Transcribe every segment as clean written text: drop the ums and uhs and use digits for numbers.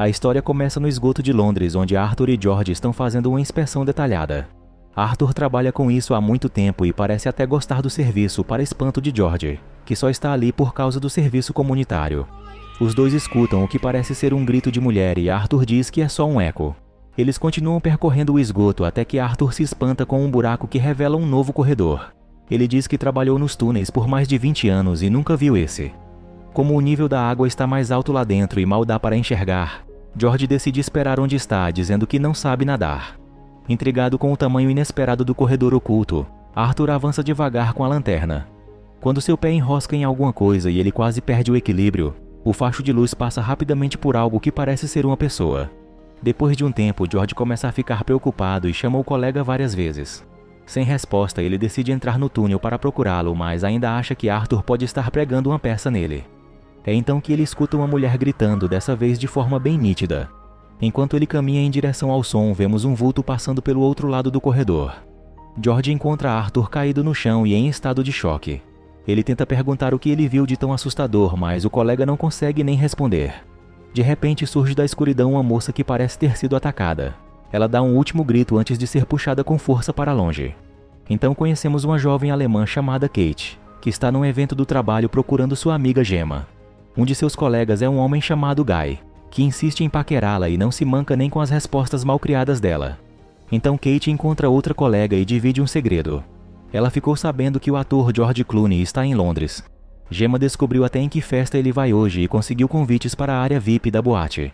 A história começa no esgoto de Londres, onde Arthur e George estão fazendo uma inspeção detalhada. Arthur trabalha com isso há muito tempo e parece até gostar do serviço, para espanto de George, que só está ali por causa do serviço comunitário. Os dois escutam o que parece ser um grito de mulher e Arthur diz que é só um eco. Eles continuam percorrendo o esgoto até que Arthur se espanta com um buraco que revela um novo corredor. Ele diz que trabalhou nos túneis por mais de 20 anos e nunca viu esse. Como o nível da água está mais alto lá dentro e mal dá para enxergar, George decide esperar onde está, dizendo que não sabe nadar. Intrigado com o tamanho inesperado do corredor oculto, Arthur avança devagar com a lanterna. Quando seu pé enrosca em alguma coisa e ele quase perde o equilíbrio, o facho de luz passa rapidamente por algo que parece ser uma pessoa. Depois de um tempo, George começa a ficar preocupado e chama o colega várias vezes. Sem resposta, ele decide entrar no túnel para procurá-lo, mas ainda acha que Arthur pode estar pregando uma peça nele. É então que ele escuta uma mulher gritando, dessa vez de forma bem nítida. Enquanto ele caminha em direção ao som, vemos um vulto passando pelo outro lado do corredor. George encontra Arthur caído no chão e em estado de choque. Ele tenta perguntar o que ele viu de tão assustador, mas o colega não consegue nem responder. De repente surge da escuridão uma moça que parece ter sido atacada. Ela dá um último grito antes de ser puxada com força para longe. Então conhecemos uma jovem alemã chamada Kate, que está num evento do trabalho procurando sua amiga Gemma. Um de seus colegas é um homem chamado Guy, que insiste em paquerá-la e não se manca nem com as respostas malcriadas dela. Então Kate encontra outra colega e divide um segredo. Ela ficou sabendo que o ator George Clooney está em Londres. Gemma descobriu até em que festa ele vai hoje e conseguiu convites para a área VIP da boate.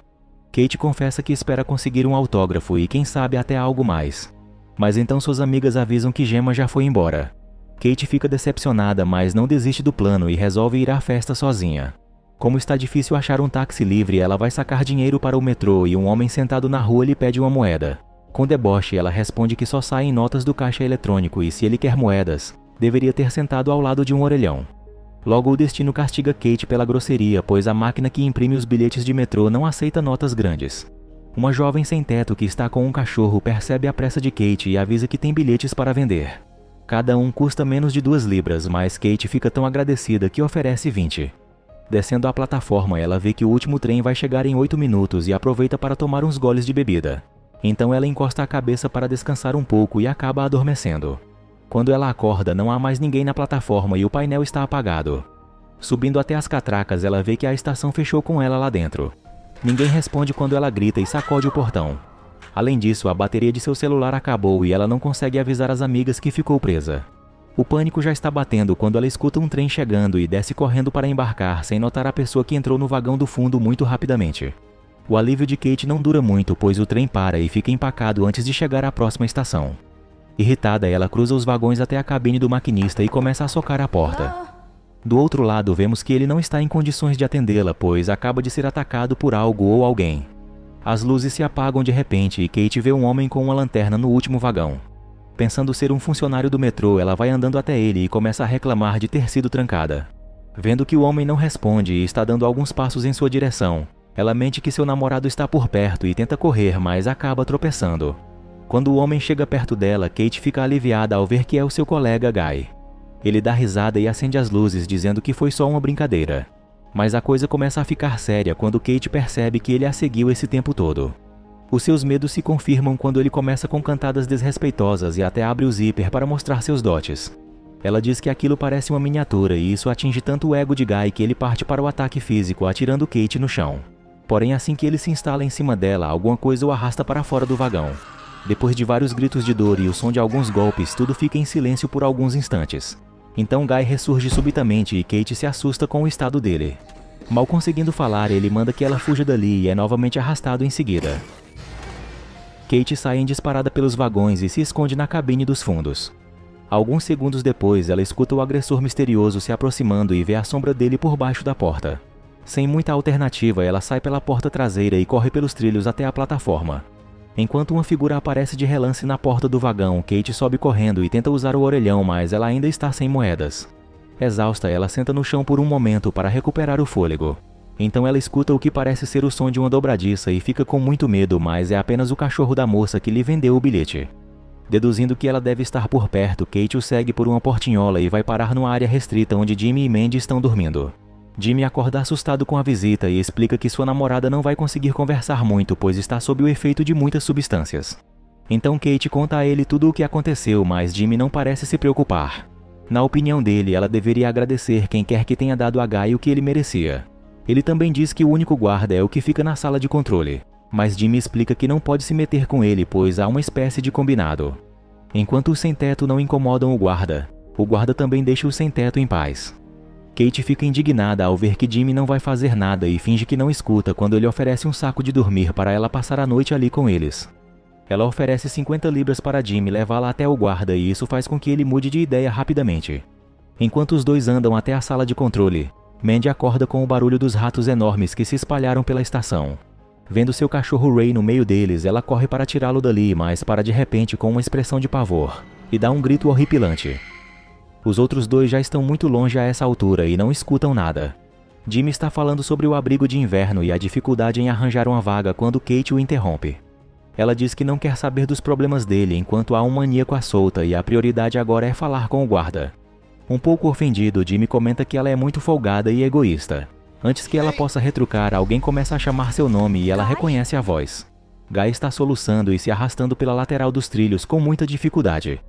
Kate confessa que espera conseguir um autógrafo e quem sabe até algo mais. Mas então suas amigas avisam que Gemma já foi embora. Kate fica decepcionada, mas não desiste do plano e resolve ir à festa sozinha. Como está difícil achar um táxi livre, ela vai sacar dinheiro para o metrô e um homem sentado na rua lhe pede uma moeda. Com deboche, ela responde que só saem notas do caixa eletrônico e se ele quer moedas, deveria ter sentado ao lado de um orelhão. Logo o destino castiga Kate pela grosseria, pois a máquina que imprime os bilhetes de metrô não aceita notas grandes. Uma jovem sem teto que está com um cachorro percebe a pressa de Kate e avisa que tem bilhetes para vender. Cada um custa menos de 2 libras, mas Kate fica tão agradecida que oferece 20. Descendo a plataforma, ela vê que o último trem vai chegar em 8 minutos e aproveita para tomar uns goles de bebida. Então ela encosta a cabeça para descansar um pouco e acaba adormecendo. Quando ela acorda, não há mais ninguém na plataforma e o painel está apagado. Subindo até as catracas, ela vê que a estação fechou com ela lá dentro. Ninguém responde quando ela grita e sacode o portão. Além disso, a bateria de seu celular acabou e ela não consegue avisar as amigas que ficou presa. O pânico já está batendo quando ela escuta um trem chegando e desce correndo para embarcar, sem notar a pessoa que entrou no vagão do fundo muito rapidamente. O alívio de Kate não dura muito, pois o trem para e fica empacado antes de chegar à próxima estação. Irritada, ela cruza os vagões até a cabine do maquinista e começa a socar a porta. Do outro lado, vemos que ele não está em condições de atendê-la, pois acaba de ser atacado por algo ou alguém. As luzes se apagam de repente e Kate vê um homem com uma lanterna no último vagão. Pensando ser um funcionário do metrô, ela vai andando até ele e começa a reclamar de ter sido trancada. Vendo que o homem não responde e está dando alguns passos em sua direção, ela mente que seu namorado está por perto e tenta correr, mas acaba tropeçando. Quando o homem chega perto dela, Kate fica aliviada ao ver que é o seu colega Guy. Ele dá risada e acende as luzes, dizendo que foi só uma brincadeira. Mas a coisa começa a ficar séria quando Kate percebe que ele a seguiu esse tempo todo. Os seus medos se confirmam quando ele começa com cantadas desrespeitosas e até abre o zíper para mostrar seus dotes. Ela diz que aquilo parece uma miniatura e isso atinge tanto o ego de Guy que ele parte para o ataque físico, atirando Kate no chão. Porém, assim que ele se instala em cima dela, alguma coisa o arrasta para fora do vagão. Depois de vários gritos de dor e o som de alguns golpes, tudo fica em silêncio por alguns instantes. Então Guy ressurge subitamente e Kate se assusta com o estado dele. Mal conseguindo falar, ele manda que ela fuja dali e é novamente arrastado em seguida. Kate sai em disparada pelos vagões e se esconde na cabine dos fundos. Alguns segundos depois, ela escuta o agressor misterioso se aproximando e vê a sombra dele por baixo da porta. Sem muita alternativa, ela sai pela porta traseira e corre pelos trilhos até a plataforma. Enquanto uma figura aparece de relance na porta do vagão, Kate sobe correndo e tenta usar o orelhão, mas ela ainda está sem moedas. Exausta, ela senta no chão por um momento para recuperar o fôlego. Então ela escuta o que parece ser o som de uma dobradiça e fica com muito medo, mas é apenas o cachorro da moça que lhe vendeu o bilhete. Deduzindo que ela deve estar por perto, Kate o segue por uma portinhola e vai parar numa área restrita onde Jimmy e Mandy estão dormindo. Jimmy acorda assustado com a visita e explica que sua namorada não vai conseguir conversar muito, pois está sob o efeito de muitas substâncias. Então Kate conta a ele tudo o que aconteceu, mas Jimmy não parece se preocupar. Na opinião dele, ela deveria agradecer quem quer que tenha dado a Guy o que ele merecia. Ele também diz que o único guarda é o que fica na sala de controle, mas Jimmy explica que não pode se meter com ele, pois há uma espécie de combinado. Enquanto os sem-teto não incomodam o guarda também deixa o sem-teto em paz. Kate fica indignada ao ver que Jimmy não vai fazer nada e finge que não escuta quando ele oferece um saco de dormir para ela passar a noite ali com eles. Ela oferece 50 libras para Jimmy levá-la até o guarda e isso faz com que ele mude de ideia rapidamente. Enquanto os dois andam até a sala de controle, Mandy acorda com o barulho dos ratos enormes que se espalharam pela estação. Vendo seu cachorro Ray no meio deles, ela corre para tirá-lo dali, mas para de repente com uma expressão de pavor, e dá um grito horripilante. Os outros dois já estão muito longe a essa altura e não escutam nada. Jimmy está falando sobre o abrigo de inverno e a dificuldade em arranjar uma vaga quando Kate o interrompe. Ela diz que não quer saber dos problemas dele enquanto há um maníaco à solta e a prioridade agora é falar com o guarda. Um pouco ofendido, Jimmy comenta que ela é muito folgada e egoísta. Antes que ela possa retrucar, alguém começa a chamar seu nome e ela reconhece a voz. Guy está soluçando e se arrastando pela lateral dos trilhos com muita dificuldade.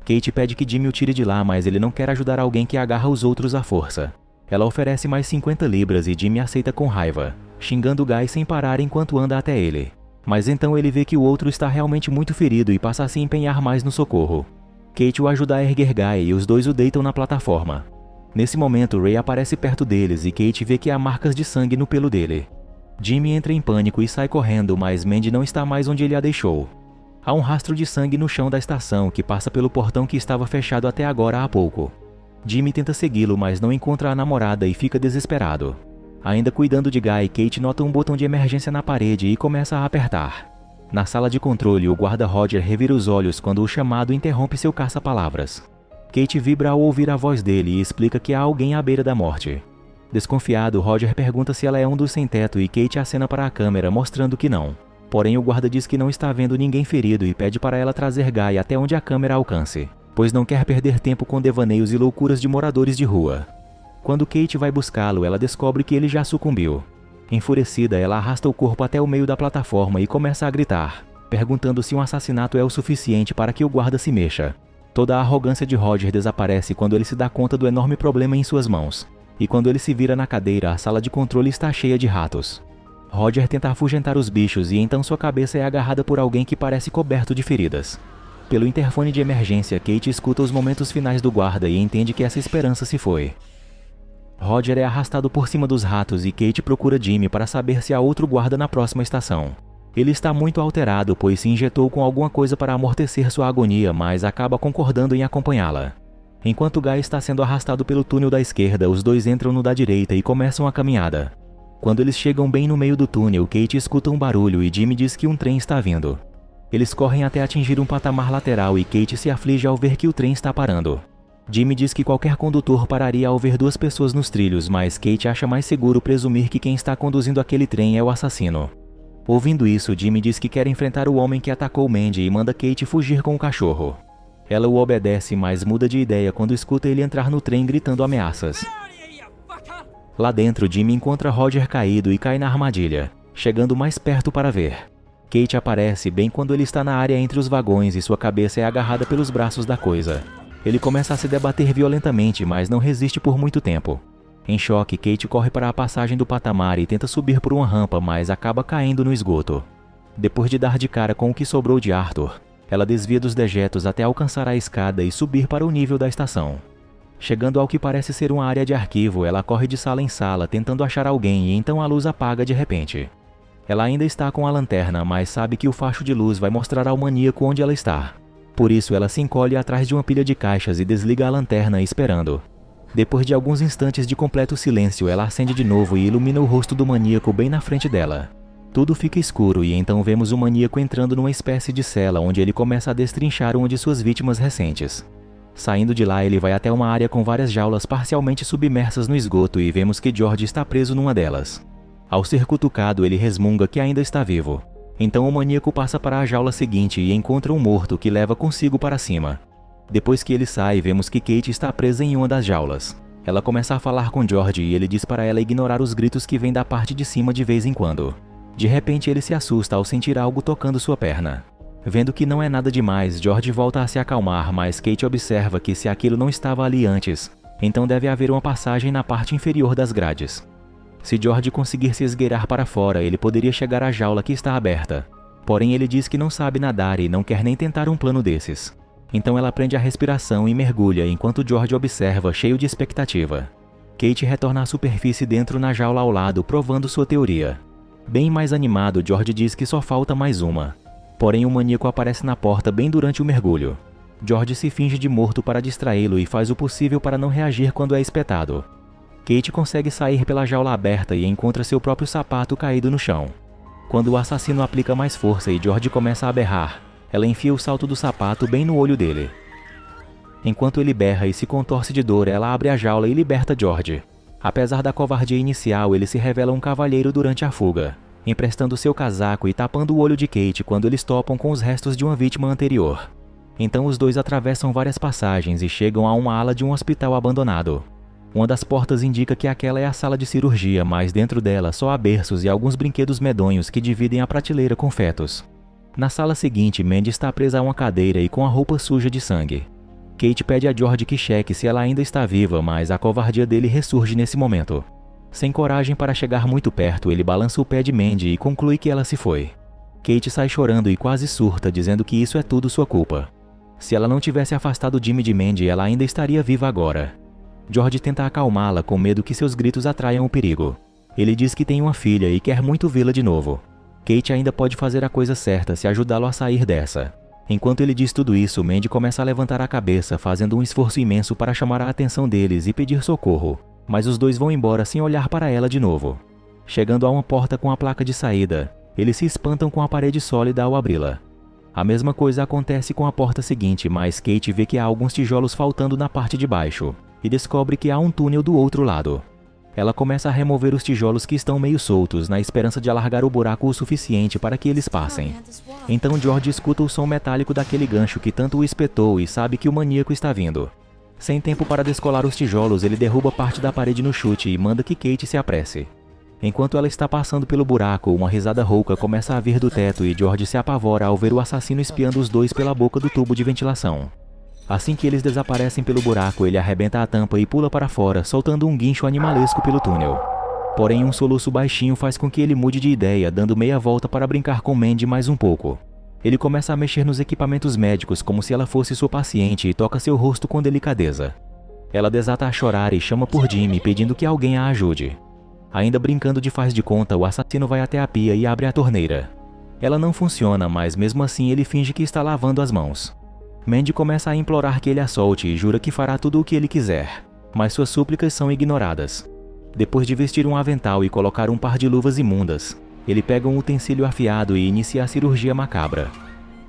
Kate pede que Jimmy o tire de lá, mas ele não quer ajudar alguém que agarra os outros à força. Ela oferece mais 50 libras e Jimmy aceita com raiva, xingando Guy sem parar enquanto anda até ele. Mas então ele vê que o outro está realmente muito ferido e passa a se empenhar mais no socorro. Kate o ajuda a erguer Guy e os dois o deitam na plataforma. Nesse momento, Ray aparece perto deles e Kate vê que há marcas de sangue no pelo dele. Jimmy entra em pânico e sai correndo, mas Mandy não está mais onde ele a deixou. Há um rastro de sangue no chão da estação que passa pelo portão que estava fechado até agora há pouco. Jimmy tenta segui-lo, mas não encontra a namorada e fica desesperado. Ainda cuidando de Guy, Kate nota um botão de emergência na parede e começa a apertar. Na sala de controle, o guarda Roger revira os olhos quando o chamado interrompe seu caça-palavras. Kate vibra ao ouvir a voz dele e explica que há alguém à beira da morte. Desconfiado, Roger pergunta se ela é um dos sem-teto e Kate acena para a câmera, mostrando que não. Porém, o guarda diz que não está vendo ninguém ferido e pede para ela trazer Guy até onde a câmera alcance, pois não quer perder tempo com devaneios e loucuras de moradores de rua. Quando Kate vai buscá-lo, ela descobre que ele já sucumbiu. Enfurecida, ela arrasta o corpo até o meio da plataforma e começa a gritar, perguntando se um assassinato é o suficiente para que o guarda se mexa. Toda a arrogância de Roger desaparece quando ele se dá conta do enorme problema em suas mãos. E quando ele se vira na cadeira, a sala de controle está cheia de ratos. Roger tenta afugentar os bichos e então sua cabeça é agarrada por alguém que parece coberto de feridas. Pelo interfone de emergência, Kate escuta os momentos finais do guarda e entende que essa esperança se foi. Roger é arrastado por cima dos ratos e Kate procura Jimmy para saber se há outro guarda na próxima estação. Ele está muito alterado, pois se injetou com alguma coisa para amortecer sua agonia, mas acaba concordando em acompanhá-la. Enquanto Guy está sendo arrastado pelo túnel da esquerda, os dois entram no da direita e começam a caminhada. Quando eles chegam bem no meio do túnel, Kate escuta um barulho e Jimmy diz que um trem está vindo. Eles correm até atingir um patamar lateral e Kate se aflige ao ver que o trem está parando. Jimmy diz que qualquer condutor pararia ao ver duas pessoas nos trilhos, mas Kate acha mais seguro presumir que quem está conduzindo aquele trem é o assassino. Ouvindo isso, Jimmy diz que quer enfrentar o homem que atacou Mandy e manda Kate fugir com o cachorro. Ela o obedece, mas muda de ideia quando escuta ele entrar no trem gritando ameaças. Lá dentro, Jimmy encontra Roger caído e cai na armadilha, chegando mais perto para ver. Kate aparece bem quando ele está na área entre os vagões e sua cabeça é agarrada pelos braços da coisa. Ele começa a se debater violentamente, mas não resiste por muito tempo. Em choque, Kate corre para a passagem do patamar e tenta subir por uma rampa, mas acaba caindo no esgoto. Depois de dar de cara com o que sobrou de Arthur, ela desvia dos dejetos até alcançar a escada e subir para o nível da estação. Chegando ao que parece ser uma área de arquivo, ela corre de sala em sala tentando achar alguém e então a luz apaga de repente. Ela ainda está com a lanterna, mas sabe que o facho de luz vai mostrar ao maníaco onde ela está. Por isso, ela se encolhe atrás de uma pilha de caixas e desliga a lanterna esperando. Depois de alguns instantes de completo silêncio, ela acende de novo e ilumina o rosto do maníaco bem na frente dela. Tudo fica escuro e então vemos o maníaco entrando numa espécie de cela onde ele começa a destrinchar uma de suas vítimas recentes. Saindo de lá, ele vai até uma área com várias jaulas parcialmente submersas no esgoto e vemos que George está preso numa delas. Ao ser cutucado, ele resmunga que ainda está vivo. Então o maníaco passa para a jaula seguinte e encontra um morto que leva consigo para cima. Depois que ele sai, vemos que Kate está presa em uma das jaulas. Ela começa a falar com George e ele diz para ela ignorar os gritos que vêm da parte de cima de vez em quando. De repente ele se assusta ao sentir algo tocando sua perna. Vendo que não é nada demais, George volta a se acalmar, mas Kate observa que se aquilo não estava ali antes, então deve haver uma passagem na parte inferior das grades. Se George conseguir se esgueirar para fora, ele poderia chegar à jaula que está aberta. Porém ele diz que não sabe nadar e não quer nem tentar um plano desses. Então ela prende a respiração e mergulha enquanto George observa, cheio de expectativa. Kate retorna à superfície dentro na jaula ao lado, provando sua teoria. Bem mais animado, George diz que só falta mais uma. Porém o maníaco aparece na porta bem durante o mergulho. George se finge de morto para distraí-lo e faz o possível para não reagir quando é espetado. Kate consegue sair pela jaula aberta e encontra seu próprio sapato caído no chão. Quando o assassino aplica mais força e George começa a berrar, ela enfia o salto do sapato bem no olho dele. Enquanto ele berra e se contorce de dor, ela abre a jaula e liberta George. Apesar da covardia inicial, ele se revela um cavalheiro durante a fuga, emprestando seu casaco e tapando o olho de Kate quando eles topam com os restos de uma vítima anterior. Então os dois atravessam várias passagens e chegam a uma ala de um hospital abandonado. Uma das portas indica que aquela é a sala de cirurgia, mas dentro dela só há berços e alguns brinquedos medonhos que dividem a prateleira com fetos. Na sala seguinte, Mandy está presa a uma cadeira e com a roupa suja de sangue. Kate pede a George que cheque se ela ainda está viva, mas a covardia dele ressurge nesse momento. Sem coragem para chegar muito perto, ele balança o pé de Mandy e conclui que ela se foi. Kate sai chorando e quase surta, dizendo que isso é tudo sua culpa. Se ela não tivesse afastado Jimmy de Mandy, ela ainda estaria viva agora. George tenta acalmá-la com medo que seus gritos atraiam o perigo. Ele diz que tem uma filha e quer muito vê-la de novo. Kate ainda pode fazer a coisa certa se ajudá-lo a sair dessa. Enquanto ele diz tudo isso, Mandy começa a levantar a cabeça, fazendo um esforço imenso para chamar a atenção deles e pedir socorro, mas os dois vão embora sem olhar para ela de novo. Chegando a uma porta com a placa de saída, eles se espantam com a parede sólida ao abri-la. A mesma coisa acontece com a porta seguinte, mas Kate vê que há alguns tijolos faltando na parte de baixo e descobre que há um túnel do outro lado. Ela começa a remover os tijolos que estão meio soltos, na esperança de alargar o buraco o suficiente para que eles passem. Então George escuta o som metálico daquele gancho que tanto o espetou e sabe que o maníaco está vindo. Sem tempo para descolar os tijolos, ele derruba parte da parede no chute e manda que Kate se apresse. Enquanto ela está passando pelo buraco, uma risada rouca começa a vir do teto e George se apavora ao ver o assassino espiando os dois pela boca do tubo de ventilação. Assim que eles desaparecem pelo buraco, ele arrebenta a tampa e pula para fora, soltando um guincho animalesco pelo túnel. Porém, um soluço baixinho faz com que ele mude de ideia, dando meia volta para brincar com Mandy mais um pouco. Ele começa a mexer nos equipamentos médicos como se ela fosse sua paciente e toca seu rosto com delicadeza. Ela desata a chorar e chama por Jimmy, pedindo que alguém a ajude. Ainda brincando de faz de conta, o assassino vai até a pia e abre a torneira. Ela não funciona, mas mesmo assim ele finge que está lavando as mãos. Mandy começa a implorar que ele a solte e jura que fará tudo o que ele quiser, mas suas súplicas são ignoradas. Depois de vestir um avental e colocar um par de luvas imundas, ele pega um utensílio afiado e inicia a cirurgia macabra.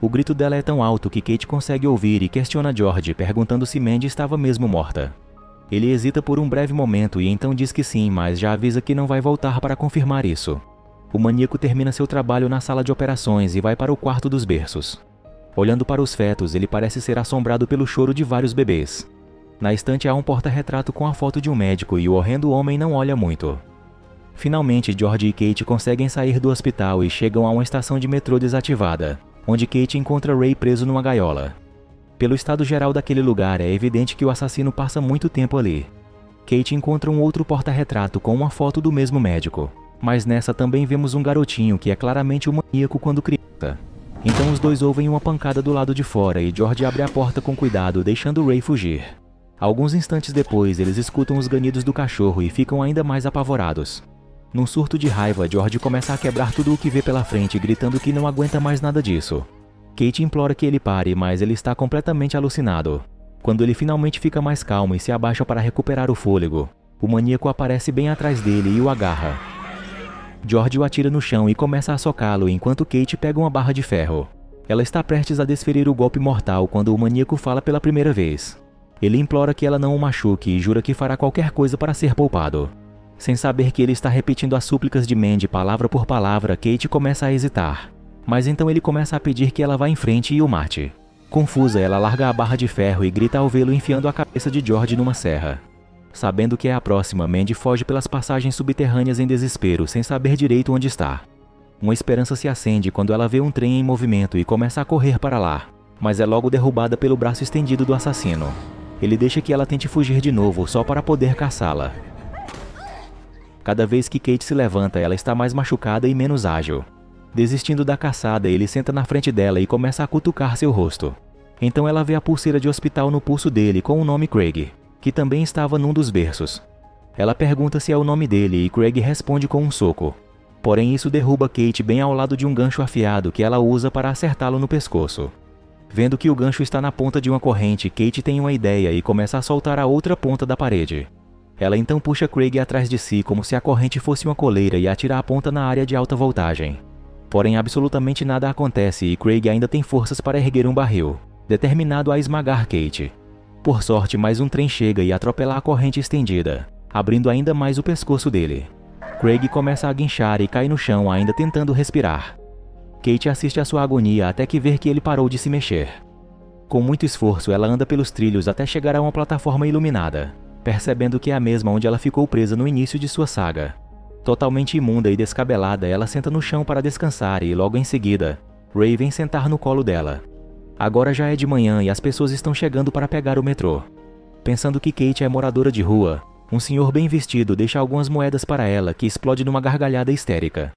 O grito dela é tão alto que Kate consegue ouvir e questiona George, perguntando se Mandy estava mesmo morta. Ele hesita por um breve momento e então diz que sim, mas já avisa que não vai voltar para confirmar isso. O maníaco termina seu trabalho na sala de operações e vai para o quarto dos berços. Olhando para os fetos, ele parece ser assombrado pelo choro de vários bebês. Na estante há um porta-retrato com a foto de um médico e o horrendo homem não olha muito. Finalmente, George e Kate conseguem sair do hospital e chegam a uma estação de metrô desativada, onde Kate encontra Ray preso numa gaiola. Pelo estado geral daquele lugar, é evidente que o assassino passa muito tempo ali. Kate encontra um outro porta-retrato com uma foto do mesmo médico, mas nessa também vemos um garotinho que é claramente o maníaco quando criança. Então os dois ouvem uma pancada do lado de fora e George abre a porta com cuidado, deixando Ray fugir. Alguns instantes depois, eles escutam os ganidos do cachorro e ficam ainda mais apavorados. Num surto de raiva, George começa a quebrar tudo o que vê pela frente, gritando que não aguenta mais nada disso. Kate implora que ele pare, mas ele está completamente alucinado. Quando ele finalmente fica mais calmo e se abaixa para recuperar o fôlego, o maníaco aparece bem atrás dele e o agarra. George o atira no chão e começa a socá-lo enquanto Kate pega uma barra de ferro. Ela está prestes a desferir o golpe mortal quando o maníaco fala pela primeira vez. Ele implora que ela não o machuque e jura que fará qualquer coisa para ser poupado. Sem saber que ele está repetindo as súplicas de Mandy palavra por palavra, Kate começa a hesitar. Mas então ele começa a pedir que ela vá em frente e o mate. Confusa, ela larga a barra de ferro e grita ao vê-lo enfiando a cabeça de George numa serra. Sabendo que é a próxima, Mandy foge pelas passagens subterrâneas em desespero, sem saber direito onde está. Uma esperança se acende quando ela vê um trem em movimento e começa a correr para lá, mas é logo derrubada pelo braço estendido do assassino. Ele deixa que ela tente fugir de novo só para poder caçá-la. Cada vez que Kate se levanta, ela está mais machucada e menos ágil. Desistindo da caçada, ele senta na frente dela e começa a cutucar seu rosto. Então ela vê a pulseira de hospital no pulso dele com o nome Craig, que também estava num dos berços. Ela pergunta se é o nome dele e Craig responde com um soco. Porém, isso derruba Kate bem ao lado de um gancho afiado que ela usa para acertá-lo no pescoço. Vendo que o gancho está na ponta de uma corrente, Kate tem uma ideia e começa a soltar a outra ponta da parede. Ela então puxa Craig atrás de si como se a corrente fosse uma coleira e atira a ponta na área de alta voltagem. Porém, absolutamente nada acontece e Craig ainda tem forças para erguer um barril, determinado a esmagar Kate. Por sorte, mais um trem chega e atropela a corrente estendida, abrindo ainda mais o pescoço dele. Craig começa a guinchar e cai no chão, ainda tentando respirar. Kate assiste a sua agonia até que vê que ele parou de se mexer. Com muito esforço, ela anda pelos trilhos até chegar a uma plataforma iluminada, percebendo que é a mesma onde ela ficou presa no início de sua saga. Totalmente imunda e descabelada, ela senta no chão para descansar e, logo em seguida, Ray vem sentar no colo dela. Agora já é de manhã e as pessoas estão chegando para pegar o metrô. Pensando que Kate é moradora de rua, um senhor bem vestido deixa algumas moedas para ela, que explode numa gargalhada histérica.